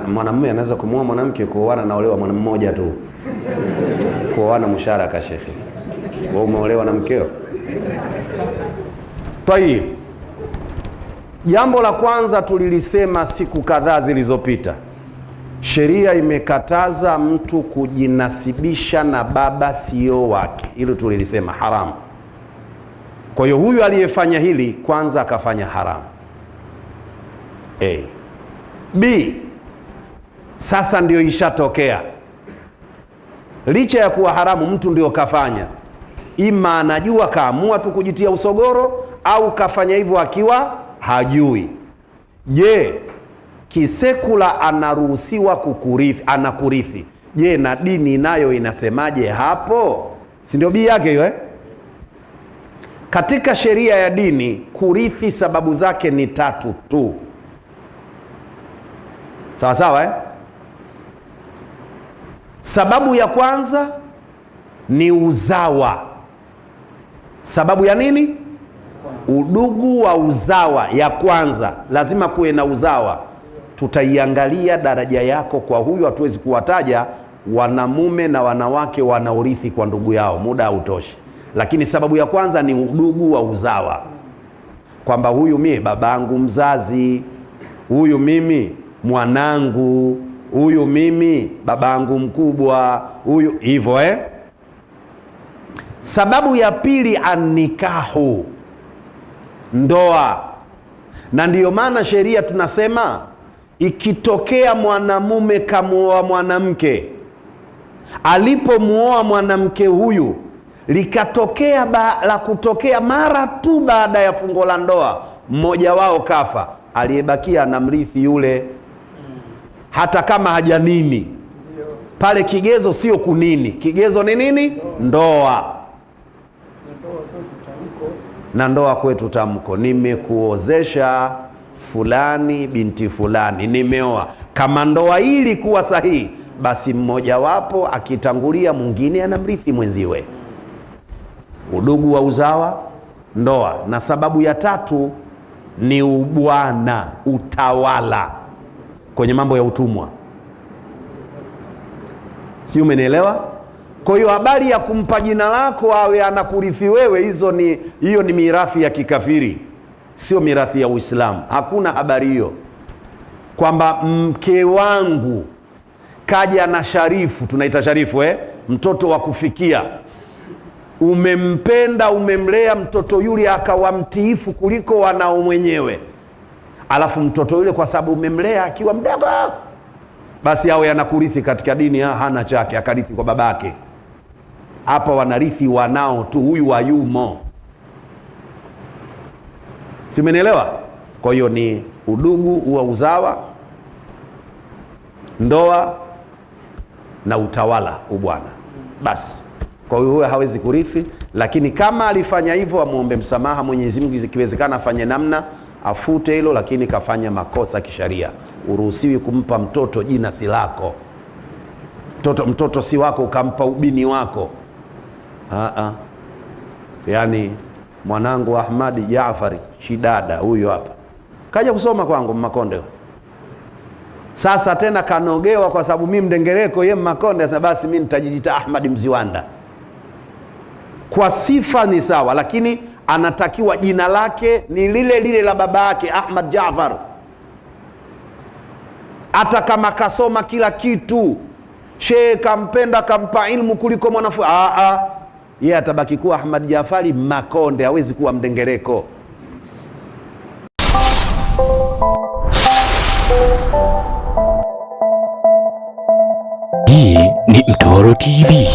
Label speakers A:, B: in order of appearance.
A: mwanamume anaweza kumuoa mwanamke, kuoana naolewa mwana mmoja tu. Kuoana musharaka shekhi. Wewe umeolewa na mkeo? Tayib. Jambo la kwanza tulilisema siku kadhaa zilizopita. Sheria imekataza mtu kujinasibisha na baba sio wake. Hilo tulilisema haramu. Kwa hiyo huyu aliyefanya hili kwanza akafanya haramu. A. B. Sasa ndio ishatokea. Licha ya kuwa haramu, mtu ndio kafanya. Ima anajua kaamua tu kujitia usogoro, au kafanya hivyo akiwa hajui. Je, kisekula anaruhusiwa kukurithi, anakurithi. Je, na dini nayo inasemaje hapo? Si ndio bii yake hiyo Katika sheria ya dini kurithi sababu zake ni 3 tu. Sawa sawa Sababu ya kwanza ni uzawa. Sababu ya nini? Udugu wa uzawa. Ya kwanza lazima kuwe na uzawa. Tutaiangalia daraja yako kwa huyu, hatuwezi kuwataja wanamume na wanawake wanaorithi kwa ndugu yao, muda hautoshi. Lakini sababu ya kwanza ni udugu wa uzawa, kwamba huyu mimi babangu mzazi, huyu mimi mwanangu, huyu mimi babangu mkubwa, huyu hivyo Sababu ya pili annikahu, ndoa. Na ndiyo maana sheria tunasema ikitokea mwanamume kamuoa mwanamke, alipomuoa mwanamke huyu likatokea la kutokea mara tu baada ya fungo la ndoa, mmoja wao kafa, aliyebakia anamrithi yule, hata kama hajanini. Pale kigezo sio kunini, kigezo ni nini? Ndoa. Na ndoa kwetu tamko, nimekuozesha fulani binti fulani, nimeoa. Kama ndoa hili kuwa sahihi, basi mmoja wapo akitangulia mwingine anamrithi mwenziwe. Udugu wa uzawa, ndoa. Na sababu ya tatu ni ubwana, utawala kwenye mambo ya utumwa. Si umenielewa? Kwa hiyo habari ya kumpa jina lako awe anakurithi wewe, hiyo ni mirathi ya kikafiri, sio mirathi ya Uislamu. Hakuna habari hiyo kwamba mke wangu kaja na Sharifu, tunaita Sharifu mtoto wa kufikia. Umempenda, umemlea mtoto yule akawa mtiifu kuliko wanao mwenyewe, alafu mtoto yule kwa sababu umemlea akiwa mdogo, basi awe anakurithi katika dini hana chake, akarithi kwa babake. Hapa wanarithi wanao tu, huyu hayumo. Simenielewa? Kwa hiyo ni udugu wa uzawa, ndoa na utawala, ubwana. Basi. Kwa hiyo huyo hawezi kurithi, lakini kama alifanya hivyo amuombe msamaha Mwenyezi Mungu, ikiwezekana afanye namna afute hilo, lakini kafanya makosa kisharia. Uruhusiwi kumpa mtoto jina si lako. Mtoto si wako ukampa ubini wako. Yaani mwanangu Ahmadi Jaafari Shidada huyu hapa kaja kusoma kwangu Makonde. Sasa tena kanogewa kwa sababu mimi Mdengereko yeye Makonde, sasa basi mimi nitajijita Ahmadi Mziwanda. Kwa sifa ni sawa, lakini anatakiwa jina lake ni lile lile la baba yake Ahmad Jaafar. Hata kama kasoma kila kitu, shehe kampenda kampa ilmu kuliko mwanafunzi, yeye atabaki kuwa Ahmad Jaafari Makonde, hawezi kuwa Mdengereko.
B: Hii ni Mtoro TV.